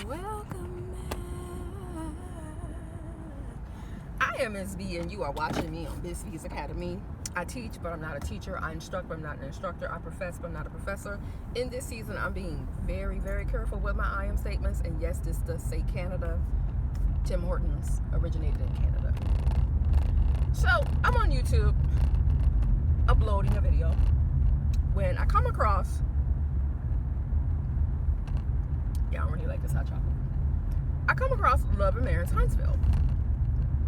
Welcome back. I am Ms. B, and you are watching me on Biz V's Academy. I teach, but I'm not a teacher. I instruct, but I'm not an instructor. I profess, but I'm not a professor. In this season, I'm being very, very careful with my I am statements. And yes, this does say Canada. Tim Hortons originated in Canada. So I'm on YouTube uploading a video when I come across, I don't really like this hot chocolate. I come across Love and Marriage Huntsville,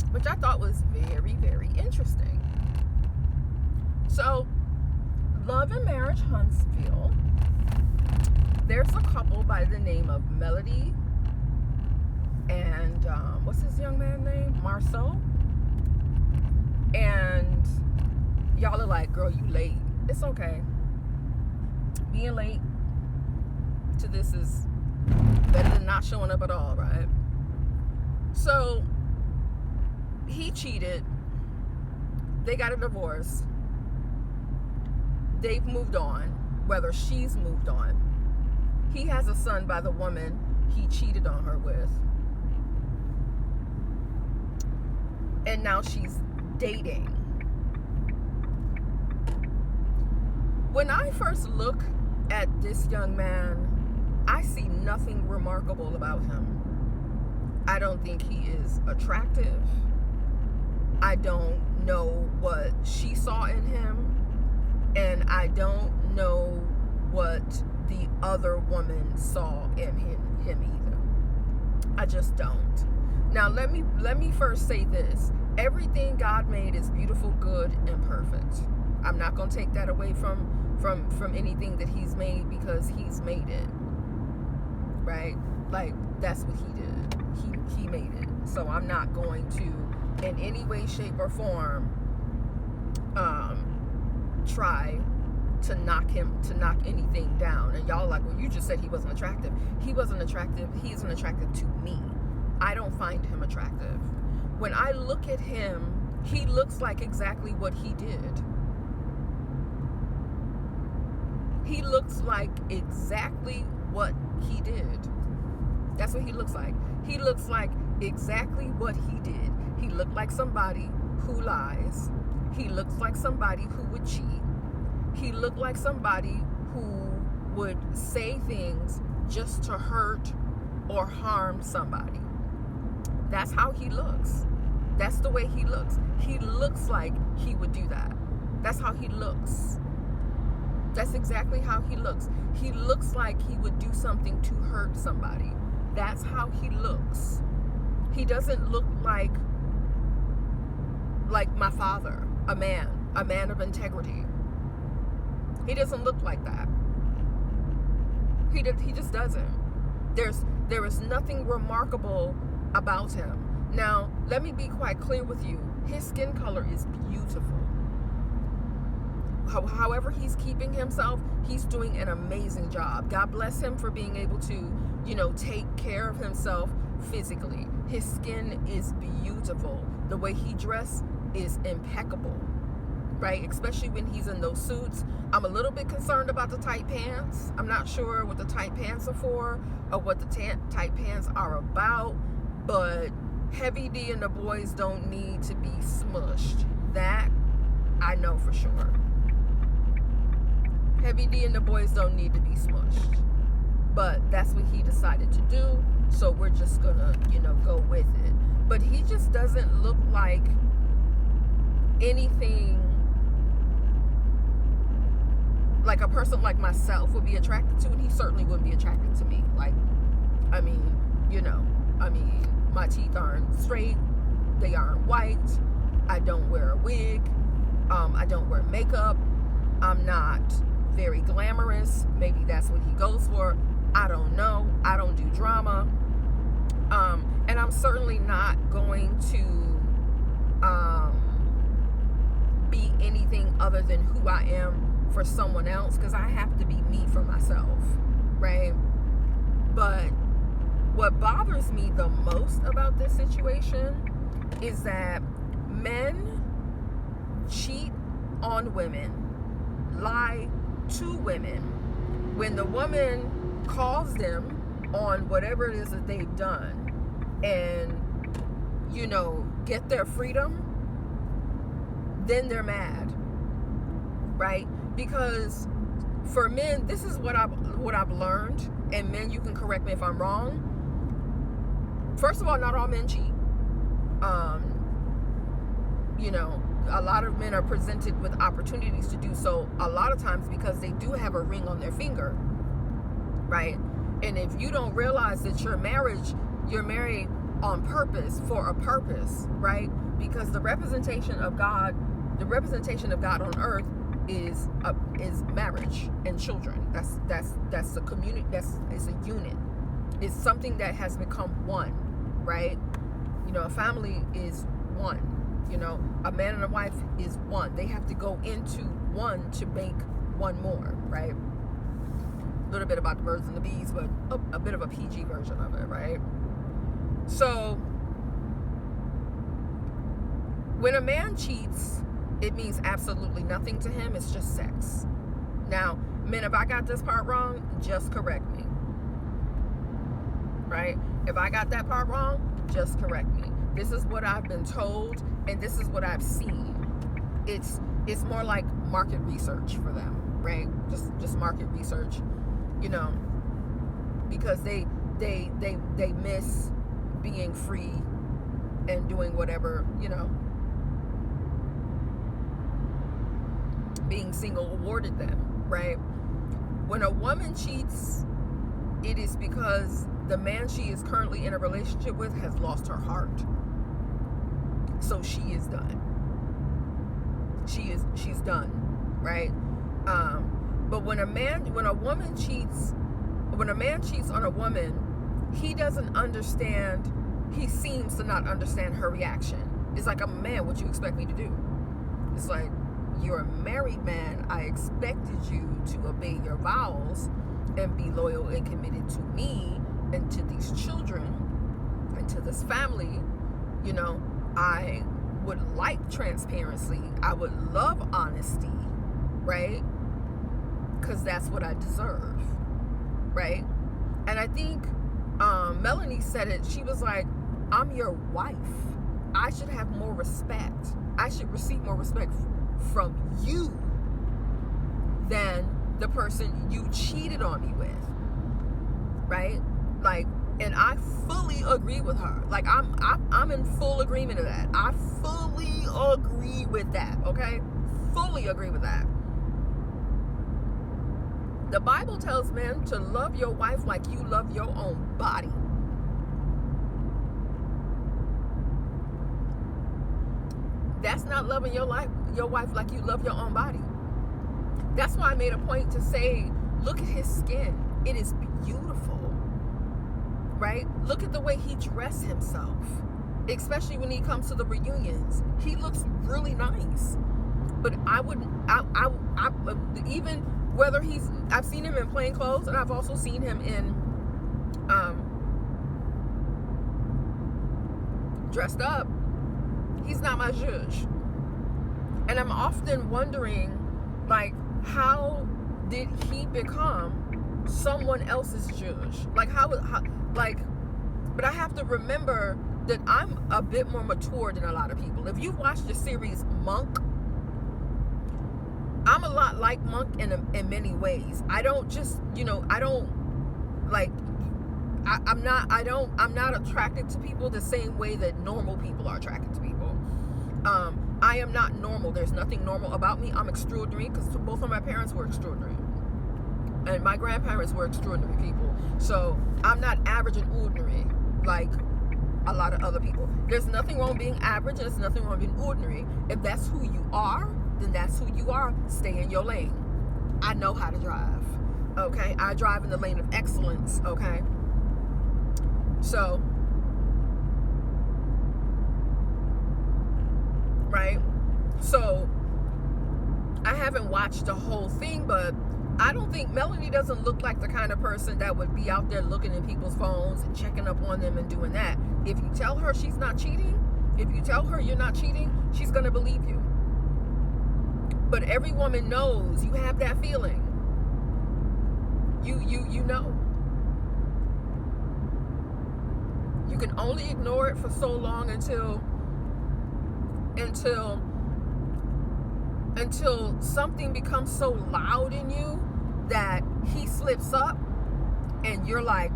which I thought was very, very interesting. So, Love and Marriage Huntsville, there's a couple by the name of Melody and, what's his young man name? Marceau. And y'all are like, girl, you late. It's okay. Being late to this is better than not showing up at all, right? So he cheated. They got a divorce. They've moved on, whether she's moved on. He has a son by the woman he cheated on her with. And now she's dating. When I first look at this young man, I see nothing remarkable about him. I don't think he is attractive. I don't know what she saw in him. And I don't know what the other woman saw in him either. I just don't. Now let me first say this. Everything God made is beautiful, good, and perfect. I'm not going to take that away from anything that he's made, because he's made it. Right? Like, that's what he did. He made it. So I'm not going to, in any way, shape, or form, try to knock anything down. And y'all are like, well, you just said he wasn't attractive. He wasn't attractive. He isn't attractive to me. I don't find him attractive. When I look at him, he looks like exactly what he did. He looks like exactly what he did. That's what he looks like. He looks like exactly what he did. He looked like somebody who lies. He looks like somebody who would cheat. He looked like somebody who would say things just to hurt or harm somebody. That's how he looks. That's the way he looks. He looks like he would do that. That's how he looks. That's exactly how he looks. He looks like he would do something to hurt somebody. That's how he looks. He doesn't look like my father, a man of integrity. He doesn't look like that. He just doesn't. There is nothing remarkable about him. Now, let me be quite clear with you. His skin color is beautiful. However he's keeping himself, he's doing an amazing job. God bless him for being able to, take care of himself physically. His skin is beautiful. The way he dressed is impeccable, right? Especially when he's in those suits. I'm a little bit concerned about the tight pants. I'm not sure what the tight pants are for or what the tight pants are about, but Heavy D and the boys don't need to be smushed. That I know for sure. Heavy D and the boys don't need to be smushed. But that's what he decided to do. So we're just gonna, go with it. But he just doesn't look like anything like a person like myself would be attracted to, and he certainly wouldn't be attracted to me. My teeth aren't straight. They aren't white. I don't wear a wig. I don't wear makeup. I'm not very glamorous. Maybe that's what he goes for. I don't know. I don't do drama. And I'm certainly not going to be anything other than who I am for someone else, because I have to be me for myself, right? But what bothers me the most about this situation is that men cheat on women, lie to women. When the woman calls them on whatever it is that they've done and, get their freedom, then they're mad, right? Because for men, this is what I've learned, and men, you can correct me if I'm wrong. First of all, not all men cheat. A lot of men are presented with opportunities to do so a lot of times because they do have a ring on their finger, right? And if you don't realize that you're married on purpose, for a purpose, right? Because the representation of God on earth is marriage and children. That's a community. It's a unit. It's something that has become one, right? A family is one. A man and a wife is one. They have to go into one to make one more, right? A little bit about the birds and the bees, but a bit of a PG version of it, right? So when a man cheats, it means absolutely nothing to him. It's just sex. Now, men, if I got this part wrong, just correct me, right? If I got that part wrong, just correct me. This is what I've been told, and this is what I've seen. It's more like market research for them, right? Just market research, because they miss being free and doing whatever, being single awarded them, right? When a woman cheats, it is because the man she is currently in a relationship with has lost her heart. So she is done. She's done, right? But when a man cheats on a woman, he doesn't understand. He seems to not understand her reaction. It's like, I'm a man. What you expect me to do? It's like, you're a married man. I expected you to obey your vows and be loyal and committed to me and to these children and to this family. I would like transparency. I would love honesty, right? Because that's what I deserve, right? And I think Melanie said it. She was like, I'm your wife. I should have more respect. I should receive more respect from you than the person you cheated on me with, right? Like, and I fully agree with her. Like, I'm in full agreement of that. I fully agree with that, okay? Fully agree with that. The Bible tells men to love your wife like you love your own body. That's not loving your wife like you love your own body. That's why I made a point to say, look at his skin. It is beautiful, right? Look at the way he dressed himself, especially when he comes to the reunions. He looks really nice. But even whether I've seen him in plain clothes, and I've also seen him in dressed up. He's not my judge. And I'm often wondering, like, how did he become someone else's judge? Like, but I have to remember that I'm a bit more mature than a lot of people. If you've watched the series Monk, I'm a lot like Monk in many ways. I don't just, I'm not attracted to people the same way that normal people are attracted to people. I am not normal. There's nothing normal about me. I'm extraordinary because both of my parents were extraordinary. And my grandparents were extraordinary people. So I'm not average and ordinary like a lot of other people. There's nothing wrong with being average, and there's nothing wrong with being ordinary. If that's who you are, then that's who you are. Stay in your lane. I know how to drive. Okay? I drive in the lane of excellence. Okay? So, right? So, I haven't watched the whole thing, but I don't think Melanie doesn't look like the kind of person that would be out there looking in people's phones and checking up on them and doing that. If you tell her she's not cheating, if you tell her you're not cheating, she's going to believe you. But every woman knows you have that feeling. You know. can only ignore it for so long until something becomes so loud in you that he slips up and you're like,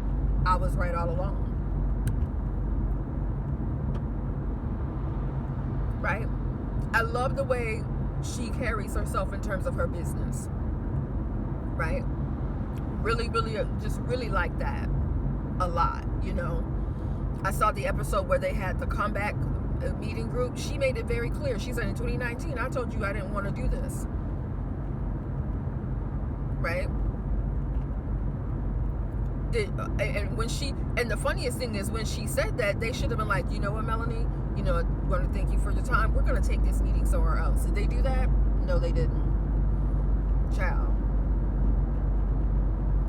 I was right all along. Right? I love the way she carries herself in terms of her business. Right? Really, just really like that a lot, you know. I saw the episode where they had the comeback meeting group. She made it very clear. She said, in 2019, I told you I didn't want to do this. Right? And the funniest thing is, when she said that, they should have been like, you know what, Melanie, you know, we want to thank you for your time. We're going to take this meeting somewhere else. Did they do that? No, they didn't. Child.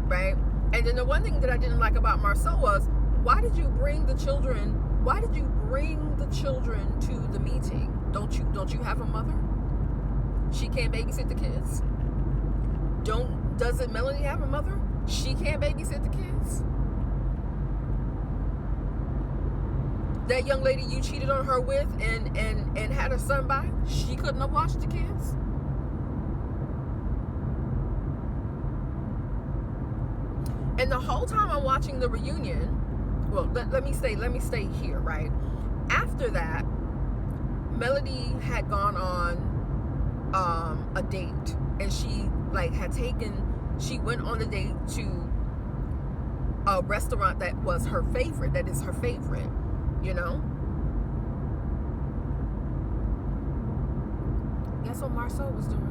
Right? And then the one thing that I didn't like about Marceau was, why did you bring the children to the meeting? Don't you have a mother? She can't babysit the kids? Doesn't Melanie have a mother? She can't babysit the kids? That young lady you cheated on her with and had her son by, she couldn't have watched the kids? And the whole time I'm watching the reunion, well, let me stay here, right? After that, Melody had gone on a date, and she went on a date to a restaurant that is her favorite, you know? Guess what Marceau was doing?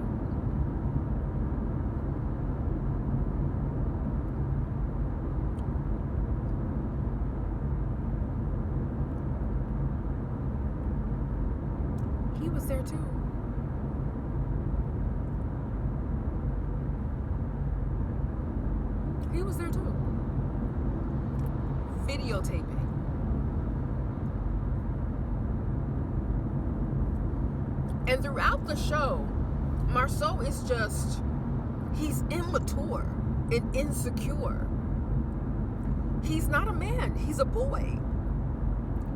He was there too. He was there too. Videotaping. And throughout the show, Marceau is he's immature and insecure. He's not a man, he's a boy.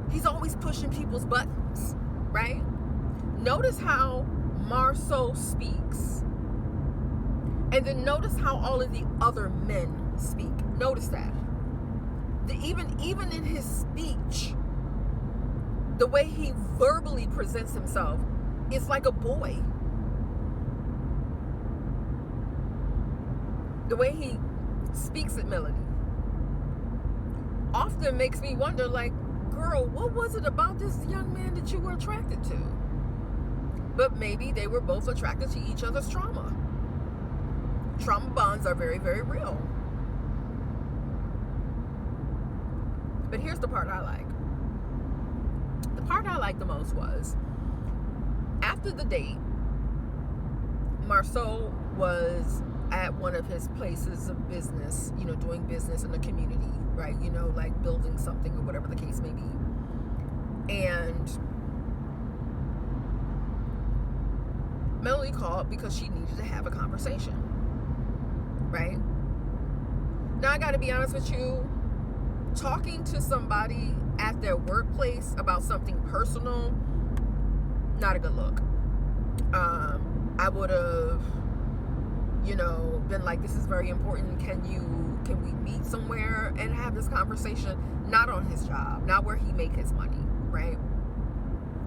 He's always pushing people's buttons, right? Notice how Marceau speaks. And then notice how all of the other men speak. Notice that. Even in his speech, the way he verbally presents himself is like a boy. The way he speaks at Melody often makes me wonder, like, girl, what was it about this young man that you were attracted to? But maybe they were both attracted to each other's trauma. Trauma bonds are very, very real. But here's the part I like. The part I liked the most was, after the date, Marceau was at one of his places of business, you know, doing business in the community, right? You know, like building something or whatever the case may be. And Melanie called because she needed to have a conversation, right? Now, I got to be honest with you, talking to somebody at their workplace about something personal, not a good look. I would have, you know, been like, this is very important. Can we meet somewhere and have this conversation? Not on his job, not where he make his money, right?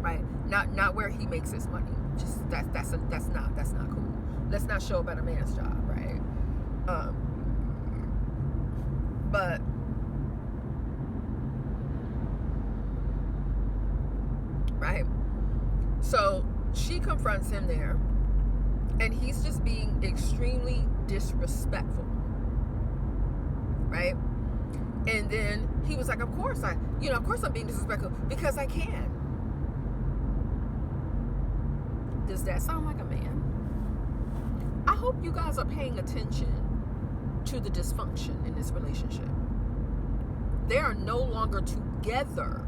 Right? Not where he makes his money. Just that's not cool. Let's not show up at a man's job, right? But right? So she confronts him there, and he's just being extremely disrespectful, right? And then he was like, of course I'm being disrespectful because I can. Does that sound like a man? I hope you guys are paying attention to the dysfunction in this relationship. They are no longer together.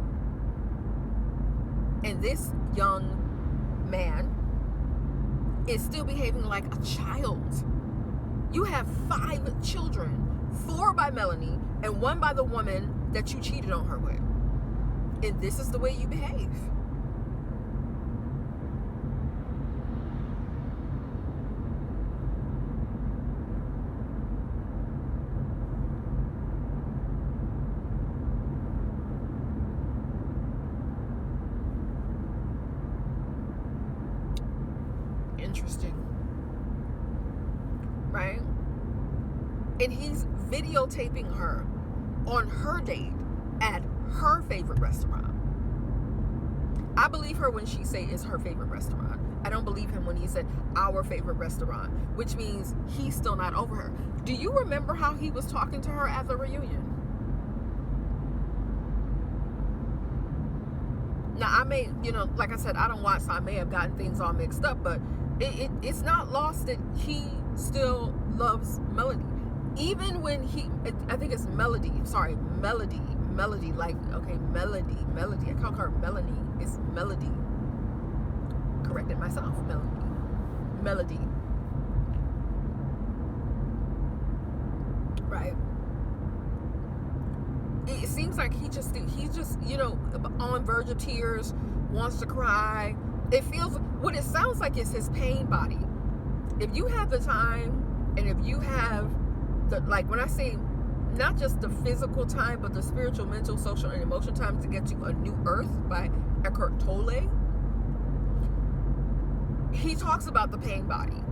And this young man is still behaving like a child. You have 5 children, 4 by Melanie and 1 by the woman that you cheated on her with. and this is the way you behave. Interesting, right? And he's videotaping her on her date at her favorite restaurant. I believe her when she say it's her favorite restaurant. I don't believe him when he said our favorite restaurant, which means he's still not over her. Do you remember how he was talking to her at the reunion? Now, I may, like I said, I don't watch, so I may have gotten things all mixed up, but it's not lost that he still loves Melody. Even when I think it's Melody, like, okay, Melody, I call her Melanie, it's Melody. Corrected myself, Melody. Right? It seems like he's just, on verge of tears, wants to cry. What it sounds like is his pain body. If you have the time, and if you have like when I say not just the physical time, but the spiritual, mental, social, and emotional time to get to a new earth by Eckhart Tolle, he talks about the pain body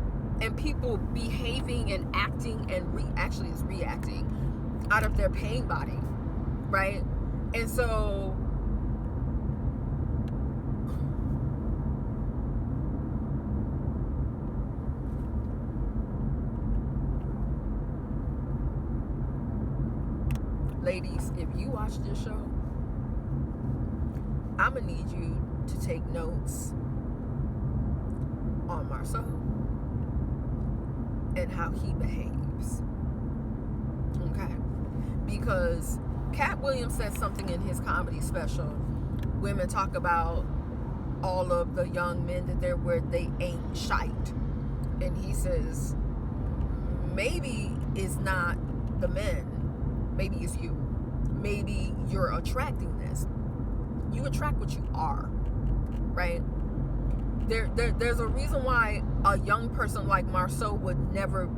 and people behaving and acting and reacting out of their pain body, right? And so ladies, if you watch this show, I'm gonna need you to take notes on Marceau and how he behaves. Okay? Because Cat Williams said something in his comedy special. Women talk about all of the young men that they're where they ain't shite. And he says, maybe it's not the men. Maybe it's you. Maybe you're attracting this. You attract what you are, right? There's a reason why a young person like Marceau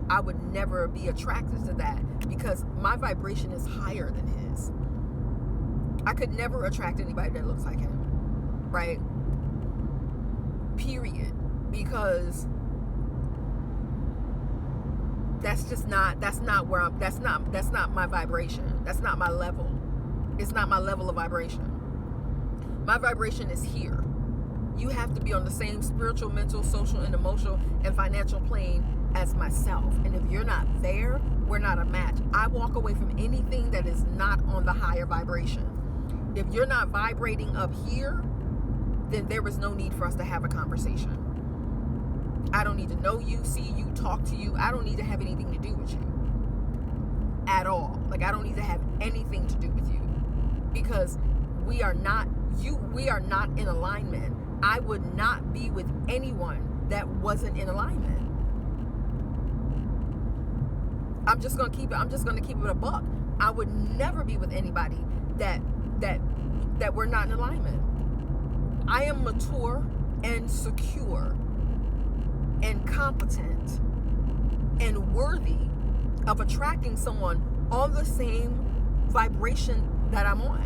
I would never be attracted to that, because my vibration is higher than his. I could never attract anybody that looks like him, right? Period. Because that's not my vibration. That's not my level. It's not my level of vibration. My vibration is here. You have to be on the same spiritual, mental, social, and emotional and financial plane as myself. And if you're not there, we're not a match. I walk away from anything that is not on the higher vibration. If you're not vibrating up here, then there is no need for us to have a conversation. I don't need to know you, see you, talk to you. I don't need to have anything to do with you at all. Like, I don't need to have anything to do with you, because we are not in alignment. I would not be with anyone that wasn't in alignment. I'm just gonna keep it a buck. I would never be with anybody that we're not in alignment. I am mature and secure and competent and worthy of attracting someone on the same vibration that I'm on,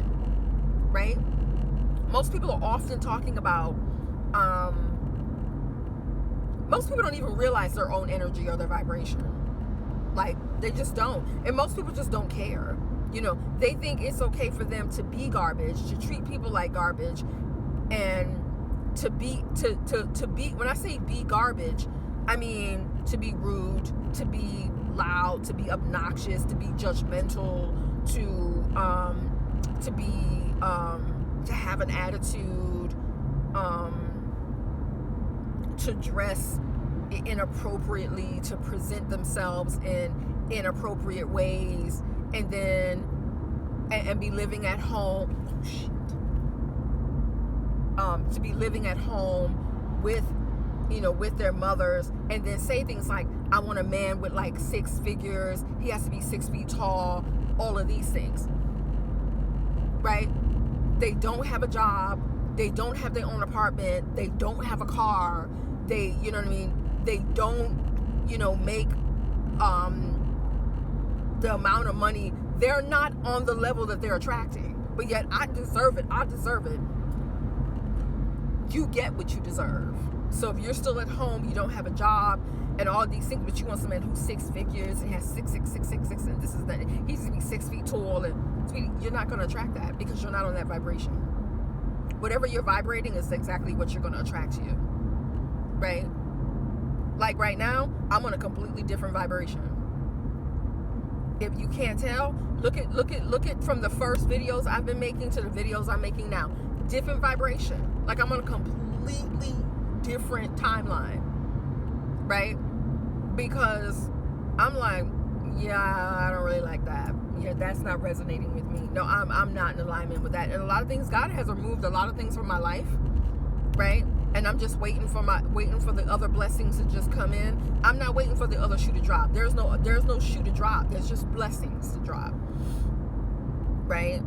right? Most people are often talking about, most people don't even realize their own energy or their vibration. Like, they just don't. And most people just don't care. They think it's okay for them to be garbage, to treat people like garbage, and to be, when I say be garbage, I mean to be rude, to be loud, to be obnoxious, to be judgmental, to have an attitude, to dress inappropriately, to present themselves in inappropriate ways, and then and be living at home. To be living at home with their mothers, and then say things like, I want a man with like 6 figures, he has to be 6 feet tall, all of these things, right? They don't have a job. They don't have their own apartment. They don't have a car. They, you know what I mean? They don't, make the amount of money. They're not on the level that they're attracting. But yet, I deserve it. I deserve it. You get what you deserve. So if you're still at home, you don't have a job, and all these things, but you want somebody who's 6 figures and has 6'6", and this is that, he's gonna be 6 feet tall, and sweetie, you're not gonna attract that because you're not on that vibration. Whatever you're vibrating is exactly what you're gonna attract to you, right? Like right now, I'm on a completely different vibration. If you can't tell, look at from the first videos I've been making to the videos I'm making now. Different vibration. Like I'm on a completely different timeline, right? Because I'm like, yeah, I don't really like that. Yeah, that's not resonating with me. No, I'm not in alignment with that. And a lot of things, God has removed a lot of things from my life, right? And I'm just waiting for the other blessings to just come in. I'm not waiting for the other shoe to drop. There's no shoe to drop. There's just blessings to drop, right?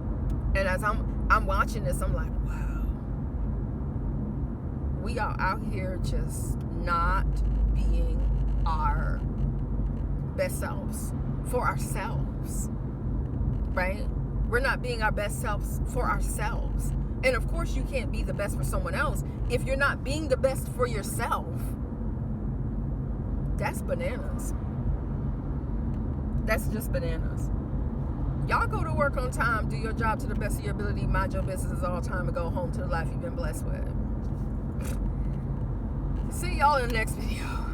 And as I'm watching this, I'm like, wow, we are out here just not being our best selves for ourselves, right? We're not being our best selves for ourselves. And of course, you can't be the best for someone else if you're not being the best for yourself. That's bananas. That's just bananas. Y'all go to work on time, do your job to the best of your ability, mind your business all time, and go home to the life you've been blessed with. See y'all in the next video.